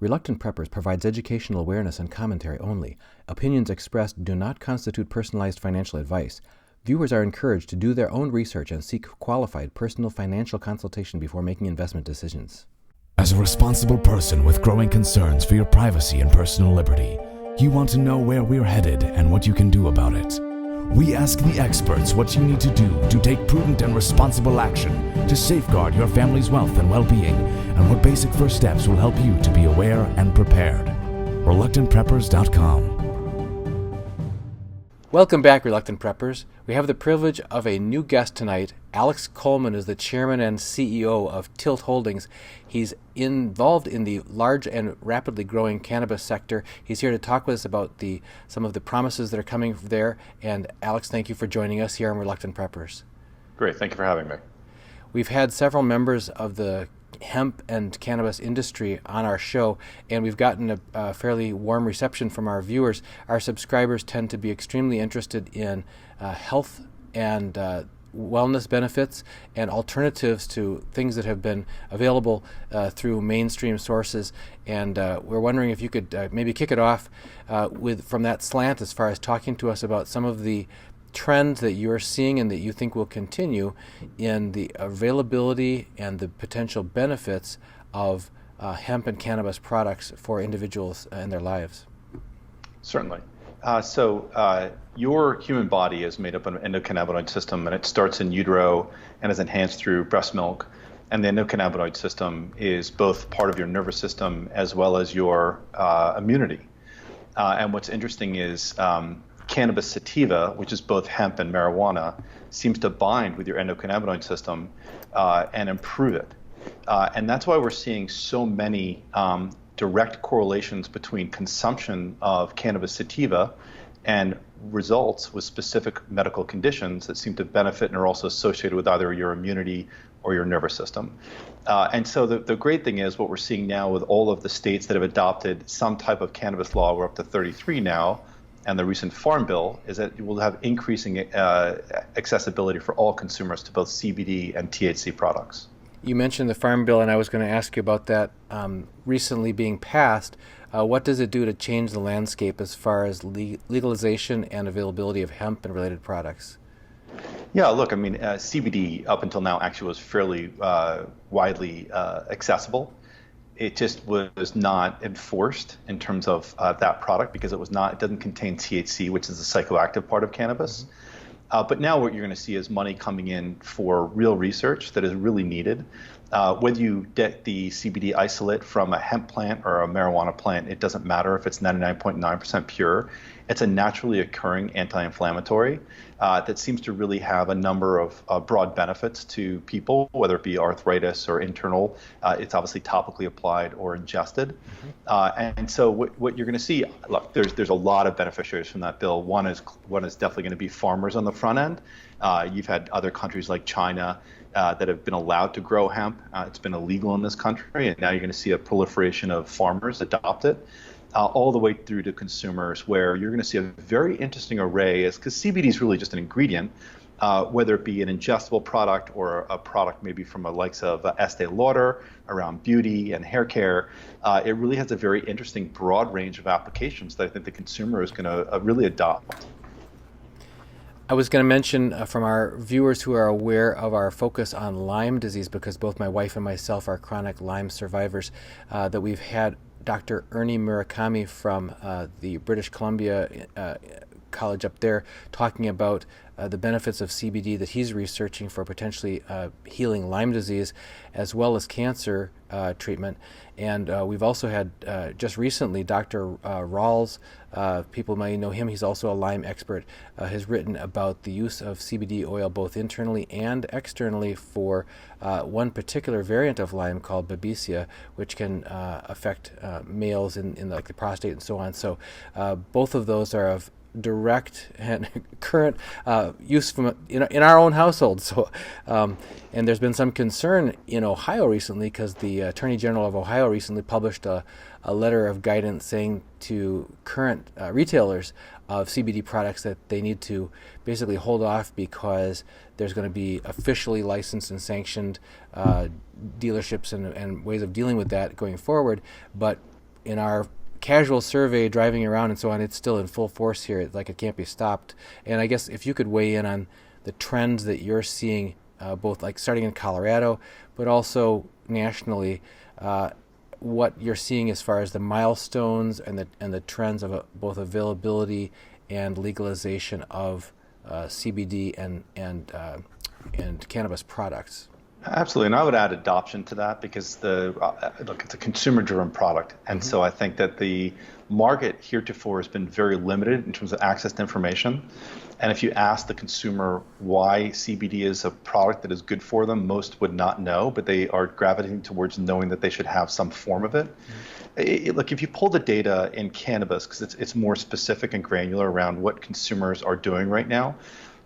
Reluctant Preppers provides educational awareness and commentary only. Opinions expressed do not constitute personalized financial advice. Viewers are encouraged to do their own research and seek qualified personal financial consultation before making investment decisions. As a responsible person with growing concerns for your privacy and personal liberty, you want to know where we're headed and what you can do about it. We ask the experts what you need to do to take prudent and responsible action to safeguard your family's wealth and well-being, and what basic first steps will help you to be aware and prepared. ReluctantPreppers.com. Welcome back, Reluctant Preppers. We have the privilege of a new guest tonight. Alex Coleman is the chairman and CEO of Tilt Holdings. He's involved in the large and rapidly growing cannabis sector. He's here to talk with us about some of the promises that are coming there. And Alex, thank you for joining us here on Reluctant Preppers. Great, thank you for having me. We've had several members of the hemp and cannabis industry on our show, and we've gotten a fairly warm reception from our viewers. Our subscribers tend to be extremely interested in health and wellness benefits and alternatives to things that have been available through mainstream sources. And we're wondering if you could maybe kick it off from that slant as far as talking to us about some of the trends that you're seeing and that you think will continue in the availability and the potential benefits of hemp and cannabis products for individuals in their lives. Certainly. Your human body is made up of an endocannabinoid system, and it starts in utero and is enhanced through breast milk. And the endocannabinoid system is both part of your nervous system as well as your immunity. And what's interesting is cannabis sativa, which is both hemp and marijuana, seems to bind with your endocannabinoid system and improve it. And that's why we're seeing so many direct correlations between consumption of cannabis sativa and results with specific medical conditions that seem to benefit and are also associated with either your immunity or your nervous system. And so the great thing is what we're seeing now with all of the states that have adopted some type of cannabis law, we're up to 33 now, and the recent Farm Bill, is that you will have increasing accessibility for all consumers to both CBD and THC products. You mentioned the Farm Bill, and I was going to ask you about that recently being passed. What does it do to change the landscape as far as legalization and availability of hemp and related products? Yeah, look, I mean, CBD up until now actually was fairly widely accessible. It just was not enforced in terms of that product because it doesn't contain THC, which is the psychoactive part of cannabis. But now what you're going to see is money coming in for real research that is really needed. Whether you get the CBD isolate from a hemp plant or a marijuana plant, it doesn't matter if it's 99.9% pure. It's a naturally occurring anti-inflammatory that seems to really have a number of broad benefits to people, whether it be arthritis or internal. It's obviously topically applied or ingested. And so what you're going to see, look, there's a lot of beneficiaries from that bill. One is definitely going to be farmers on the front end. You've had other countries like China that have been allowed to grow hemp. It's been illegal in this country, and now you're going to see a proliferation of farmers adopt it. All the way through to consumers, where you're going to see a very interesting array, because CBD is really just an ingredient, whether it be an ingestible product or a product maybe from the likes of Estee Lauder around beauty and hair care. It really has a very interesting broad range of applications that I think the consumer is going to really adopt. I was going to mention from our viewers who are aware of our focus on Lyme disease, because both my wife and myself are chronic Lyme survivors, that we've had Dr. Ernie Murakami from the British Columbia College up there talking about the benefits of CBD that he's researching for potentially healing Lyme disease as well as cancer treatment. And we've also had just recently Dr. Rawls, people may know him, he's also a Lyme expert, has written about the use of CBD oil both internally and externally for one particular variant of Lyme called Babesia, which can affect males in like the prostate and so on. So both of those are of direct and current use from in our own household. So, and there's been some concern in Ohio recently because the Attorney General of Ohio recently published a letter of guidance saying to current retailers of CBD products that they need to basically hold off because there's going to be officially licensed and sanctioned dealerships and ways of dealing with that going forward. But in our casual survey driving around and so on, it's still in full force here. Like it can't be stopped. And I guess if you could weigh in on the trends that you're seeing, both like starting in Colorado, but also nationally, what you're seeing as far as the milestones and the trends of both availability and legalization of CBD and cannabis products. Absolutely, and I would add adoption to that because look, it's a consumer-driven product, and so I think that the market heretofore has been very limited in terms of access to information. And if you ask the consumer why CBD is a product that is good for them, most would not know, but they are gravitating towards knowing that they should have some form of it. Look, if you pull the data in cannabis, because it's more specific and granular around what consumers are doing right now,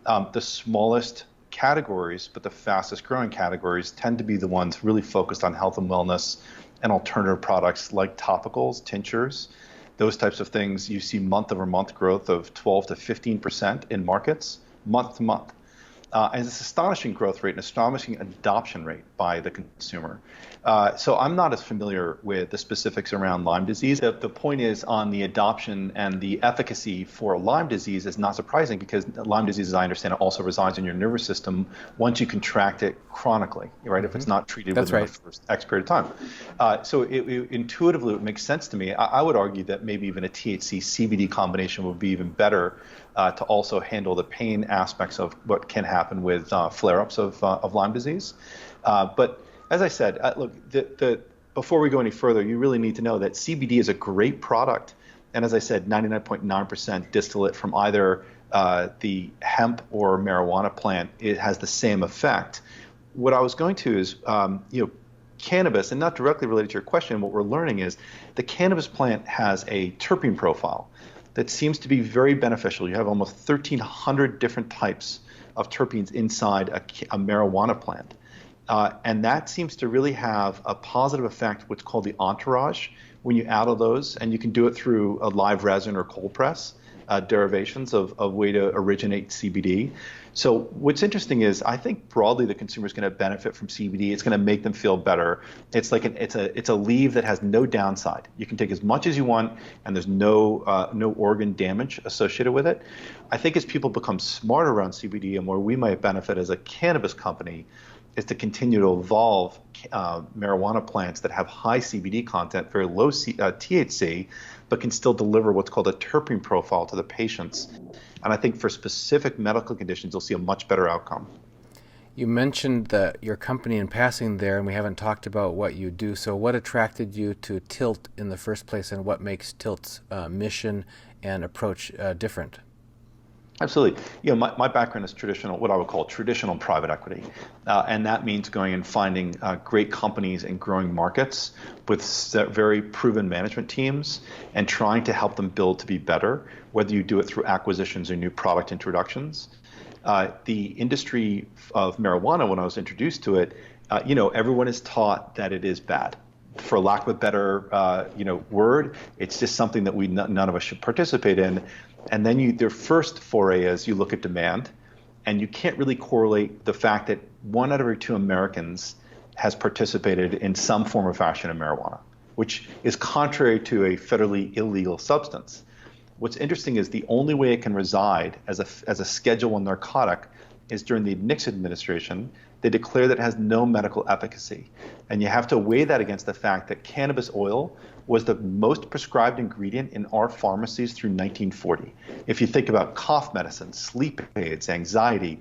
the smallest categories, but the fastest growing categories tend to be the ones really focused on health and wellness and alternative products like topicals, tinctures, those types of things. You see month over month growth of 12 to 15% in markets, month to month. And it's astonishing growth rate and astonishing adoption rate by the consumer. So I'm not as familiar with the specifics around Lyme disease. The point is on the adoption and the efficacy for Lyme disease is not surprising because Lyme disease, as I understand it, also resides in your nervous system once you contract it chronically, right? If it's not treated within the first X period of time. So intuitively, it makes sense to me. I would argue that maybe even a THC CBD combination would be even better to also handle the pain aspects of what can happen with flare-ups of Lyme disease. But as I said, look, before we go any further, you really need to know that CBD is a great product. And as I said, 99.9% distillate from either the hemp or marijuana plant, it has the same effect. What I was going to is, cannabis, and not directly related to your question, what we're learning is the cannabis plant has a terpene profile that seems to be very beneficial. You have almost 1,300 different types of terpenes inside a marijuana plant. And that seems to really have a positive effect, what's called the entourage, when you add all those, and you can do it through a live resin or cold press, derivations of way to originate CBD. So what's interesting is I think broadly the consumer is going to benefit from CBD. It's going to make them feel better. It's like it's a leaf that has no downside. You can take as much as you want, and there's no organ damage associated with it. I think as people become smarter around CBD and where we might benefit as a cannabis company is to continue to evolve marijuana plants that have high CBD content, very low THC, but can still deliver what's called a terpene profile to the patients. And I think for specific medical conditions, you'll see a much better outcome. You mentioned your company in passing there, and we haven't talked about what you do. So what attracted you to Tilt in the first place, and what makes Tilt's mission and approach different? Absolutely. My background is traditional, what I would call traditional private equity. And that means going and finding great companies in growing markets with very proven management teams and trying to help them build to be better, whether you do it through acquisitions or new product introductions. The industry of marijuana, when I was introduced to it, everyone is taught that it is bad. For lack of a better word, it's just something that none of us should participate in. And then their first foray is you look at demand, and you can't really correlate the fact that 1 out of every 2 Americans has participated in some form or fashion in marijuana, which is contrary to a federally illegal substance. What's interesting is the only way it can reside as a Schedule I narcotic is during the Nixon administration. They declare that it has no medical efficacy. And you have to weigh that against the fact that cannabis oil was the most prescribed ingredient in our pharmacies through 1940. If you think about cough medicine, sleep aids, anxiety,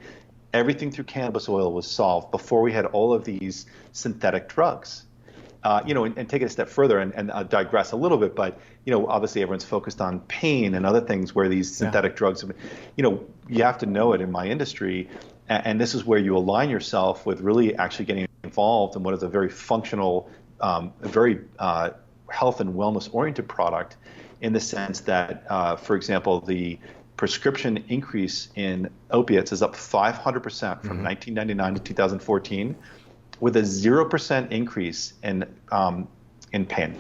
everything through cannabis oil was solved before we had all of these synthetic drugs. And take it a step further and digress a little bit, but, obviously everyone's focused on pain and other things where these synthetic drugs, you have to know it in my industry. And this is where you align yourself with really actually getting involved in what is a very functional, very health and wellness oriented product in the sense that, for example, the prescription increase in opiates is up 500% from 1999 to 2014 with a 0% increase in pain.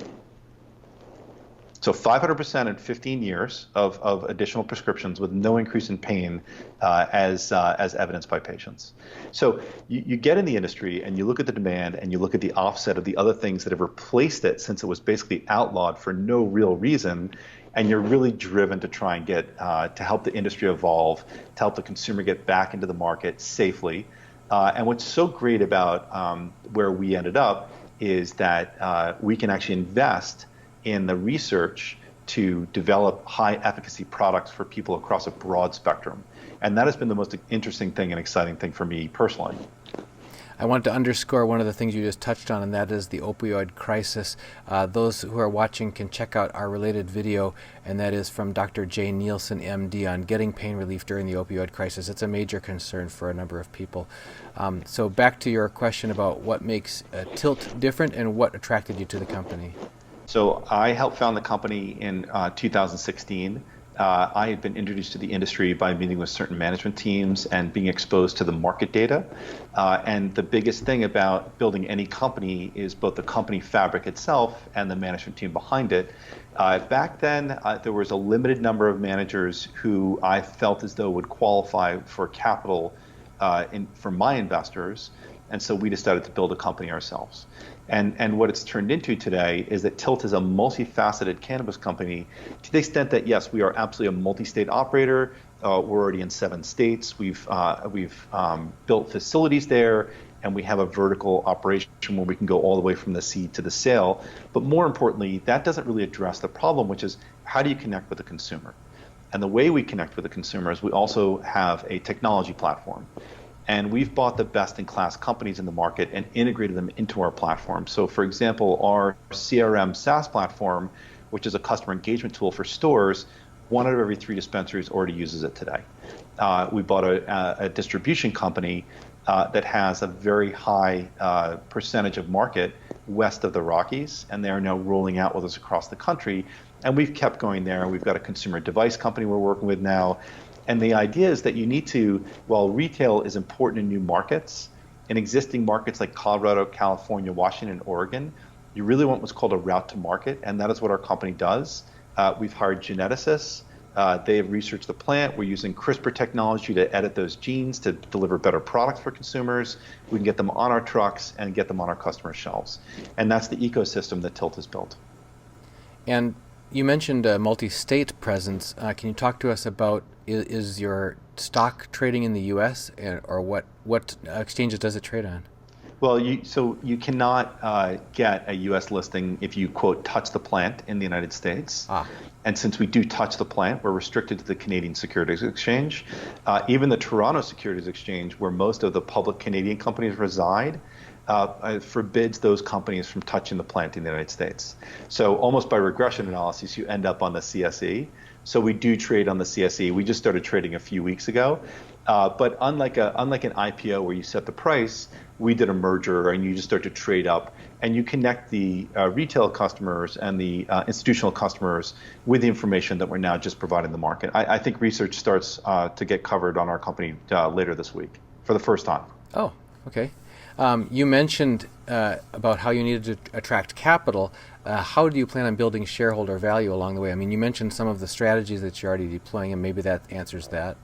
So 500% in 15 years of additional prescriptions with no increase in pain as evidenced by patients. So you get in the industry and you look at the demand and you look at the offset of the other things that have replaced it since it was basically outlawed for no real reason, and you're really driven to try and get to help the industry evolve, to help the consumer get back into the market safely. And what's so great about where we ended up is that we can actually invest in the research to develop high efficacy products for people across a broad spectrum. And that has been the most interesting thing and exciting thing for me personally. I want to underscore one of the things you just touched on, and that is the opioid crisis. Those who are watching can check out our related video, and that is from Dr. Jay Nielsen, MD, on getting pain relief during the opioid crisis. It's a major concern for a number of people. So back to your question about what makes Tilt different and what attracted you to the company. So I helped found the company in 2016. I had been introduced to the industry by meeting with certain management teams and being exposed to the market data. And the biggest thing about building any company is both the company fabric itself and the management team behind it. Back then, there was a limited number of managers who I felt as though would qualify for capital for my investors. And so we decided to build a company ourselves. And what it's turned into today is that Tilt is a multifaceted cannabis company to the extent that, yes, we are absolutely a multi-state operator. We're already in 7 states. We've built facilities there, and we have a vertical operation where we can go all the way from the seed to the sale. But more importantly, that doesn't really address the problem, which is how do you connect with the consumer? And the way we connect with the consumer is we also have a technology platform. And we've bought the best-in-class companies in the market and integrated them into our platform. So, for example, our CRM SaaS platform, which is a customer engagement tool for stores, 1 out of every 3 dispensaries already uses it today. We bought a distribution company that has a very high percentage of market west of the Rockies, and they are now rolling out with us across the country. And we've kept going there. We've got a consumer device company we're working with now. And the idea is that you need to, while retail is important in new markets, in existing markets like Colorado, California, Washington, and Oregon, you really want what's called a route to market, and that is what our company does. We've hired geneticists. They have researched the plant. We're using CRISPR technology to edit those genes to deliver better products for consumers. We can get them on our trucks and get them on our customer shelves. And that's the ecosystem that Tilt has built. And you mentioned a multi-state presence. Can you talk to us about, is your stock trading in the U.S. or what exchanges does it trade on? Well, you cannot get a U.S. listing if you, quote, touch the plant in the United States. And since we do touch the plant, we're restricted to the Canadian Securities Exchange. Even the Toronto Securities Exchange, where most of the public Canadian companies reside, forbids those companies from touching the plant in the United States. So almost by regression analysis, you end up on the CSE. So we do trade on the CSE. We just started trading a few weeks ago. But unlike an IPO where you set the price, we did a merger and you just start to trade up and you connect the retail customers and the institutional customers with the information that we're now just providing the market. I think research starts to get covered on our company later this week for the first time. Oh, okay. You mentioned about how you needed to attract capital. How do you plan on building shareholder value along the way? I mean, you mentioned some of the strategies that you're already deploying, and maybe that answers that.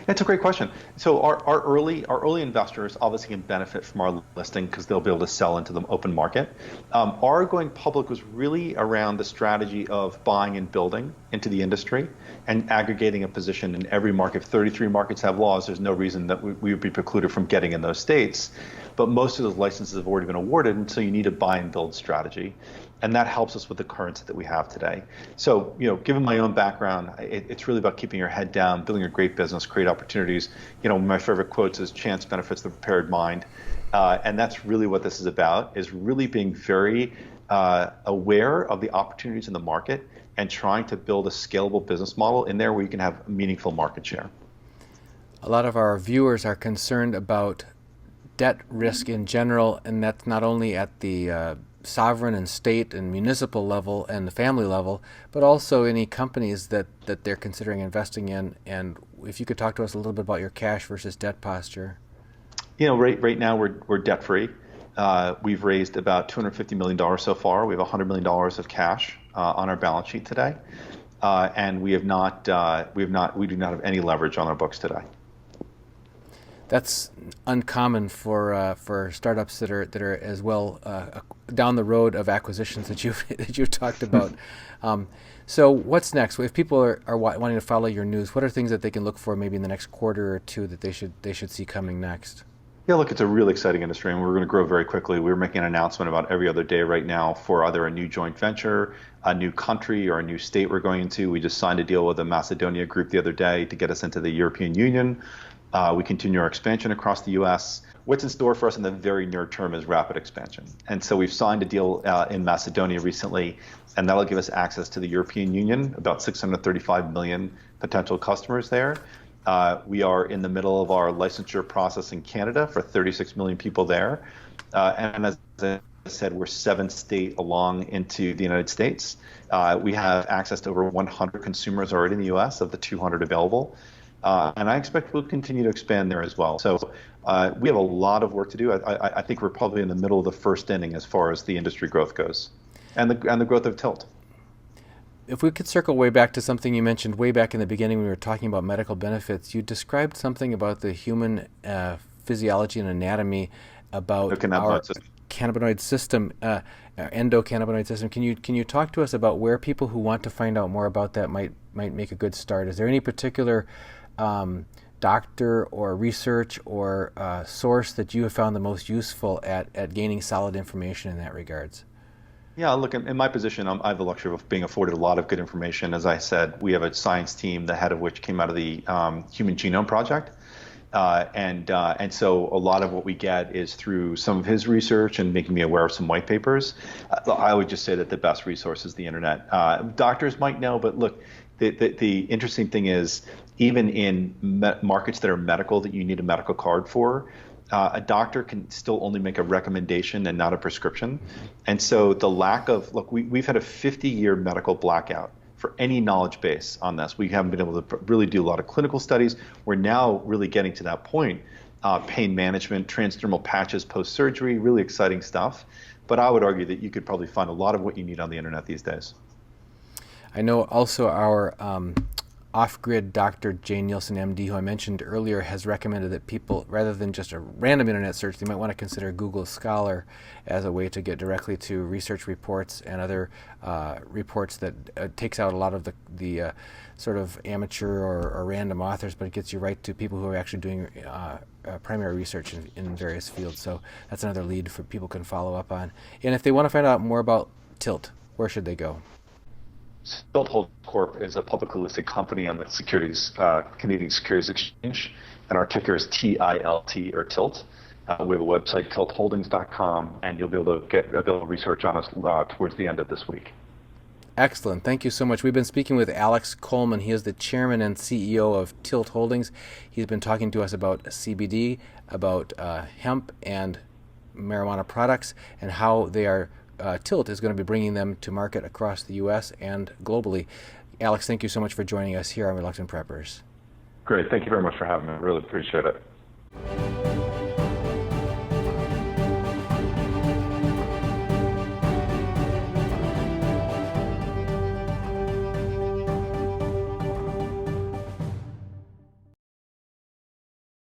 That's a great question. So our early investors obviously can benefit from our listing because they'll be able to sell into the open market. Our going public was really around the strategy of buying and building into the industry and aggregating a position in every market. If 33 markets have laws, there's no reason that we would be precluded from getting in those states. But most of those licenses have already been awarded, and so you need a buy and build strategy. And that helps us with the currency that we have today. So, given my own background, it's really about keeping your head down, building a great business, create opportunities. My favorite quote is "Chance benefits the prepared mind," and that's really what this is about: is really being very aware of the opportunities in the market and trying to build a scalable business model in there where you can have meaningful market share. A lot of our viewers are concerned about debt risk in general, and that's not only at the sovereign and state and municipal level and the family level, but also any companies that they're considering investing in. And if you could talk to us a little bit about your cash versus debt posture. Right now we're debt free. We've raised about $250 million so far. We have $100 million of cash on our balance sheet today, and we do not have any leverage on our books today. That's uncommon for startups that are as well down the road of acquisitions that you've talked about. So what's next? If people are wanting to follow your news, what are things that they can look for maybe in the next quarter or two that they should see coming next? Yeah, look, it's a really exciting industry, and we're going to grow very quickly. We're making an announcement about every other day right now for either a new joint venture, a new country, or a new state we're going into. We just signed a deal with the Macedonia group the other day to get us into the European Union. We continue our expansion across the U.S. What's in store for us in the very near term is rapid expansion. And so we've signed a deal in Macedonia recently, and that'll give us access to the European Union, about 635 million potential customers there. We are in the middle of our licensure process in Canada for 36 million people there. And as I said, we're 7 states along into the United States. We have access to over 100 consumers already in the U.S. of the 200 available. And I expect we'll continue to expand there as well. So we have a lot of work to do. I think we're probably in the middle of the first inning as far as the industry growth goes, and the growth of Tilt. If we could circle way back to something you mentioned way back in the beginning when we were talking about medical benefits, you described something about the human physiology and anatomy about our cannabinoid system, endocannabinoid system. Can you talk to us about where people who want to find out more about that might make a good start? Is there any particular doctor or research or source that you have found the most useful at gaining solid information in that regards? Yeah, look, in my position, I have the luxury of being afforded a lot of good information. As I said, we have a science team, the head of which came out of the Human Genome Project. And so a lot of what we get is through some of his research and making me aware of some white papers. I would just say that the best resource is the internet. Doctors might know, but look, the interesting thing is even in markets that are medical that you need a medical card for, a doctor can still only make a recommendation and not a prescription. And so the lack of, look, we've had a 50-year medical blackout for any knowledge base on this. We haven't been able to really do a lot of clinical studies. We're now really getting to that point. Pain management, transdermal patches post-surgery, really exciting stuff. But I would argue that you could probably find a lot of what you need on the internet these days. I know also our off-grid Dr. Jane Nielsen, MD, who I mentioned earlier, has recommended that people, rather than just a random internet search, they might want to consider Google Scholar as a way to get directly to research reports and other reports that takes out a lot of the sort of amateur or random authors, but it gets you right to people who are actually doing primary research in various fields. So that's another lead for people can follow up on. And if they want to find out more about Tilt, where should they go? Tilt Holdings Corp is a publicly listed company on the Canadian Securities Exchange, and our ticker is TILT or Tilt. We have a website, tiltholdings.com, and you'll be able to get a bit of research on us towards the end of this week. Excellent. Thank you so much. We've been speaking with Alex Coleman. He is the chairman and CEO of Tilt Holdings. He's been talking to us about CBD, about hemp and marijuana products, and how they are Tilt is going to be bringing them to market across the U.S. and globally. Alex, thank you so much for joining us here on Reluctant Preppers. Great. Thank you very much for having me. I really appreciate it.